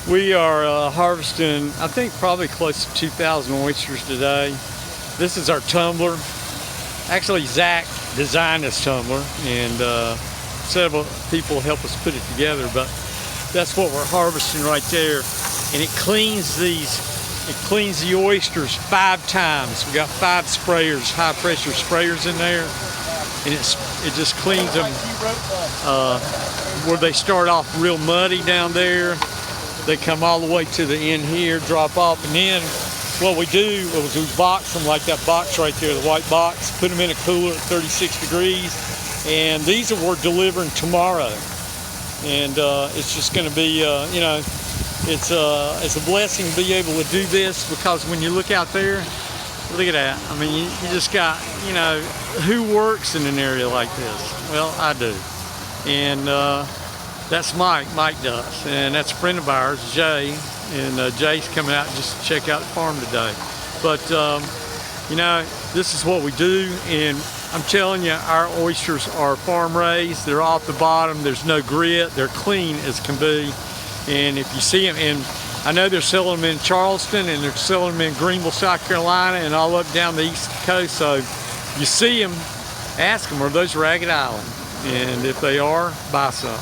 We are harvesting, I think, probably close to 2,000 oysters today. This is our tumbler. Actually, Zach designed this tumbler, and several people help us put it together, but that's what we're harvesting right there. And it cleans the oysters 5 times. We got 5 sprayers, high pressure sprayers in there, and it just cleans them where they start off real muddy down there. They come all the way to the end here, drop off, and then what we do is we box them like that box right there, the white box, put them in a cooler at 36 degrees, and these are we're delivering tomorrow. And it's just going to be, it's a blessing to be able to do this, because when you look out there, look at that. I mean, you just got, who works in an area like this? Well, I do. And that's Mike. Mike does. And that's a friend of ours, Jay. And Jay's coming out just to check out the farm today. But, this is what we do. And I'm telling you, our oysters are farm raised. They're off the bottom. There's no grit. They're clean as can be. And if you see them, and I know they're selling them in Charleston, and they're selling them in Greenville, South Carolina, and all up down the east coast. So you see them, ask them, are those Ragged Island? And if they are, buy some.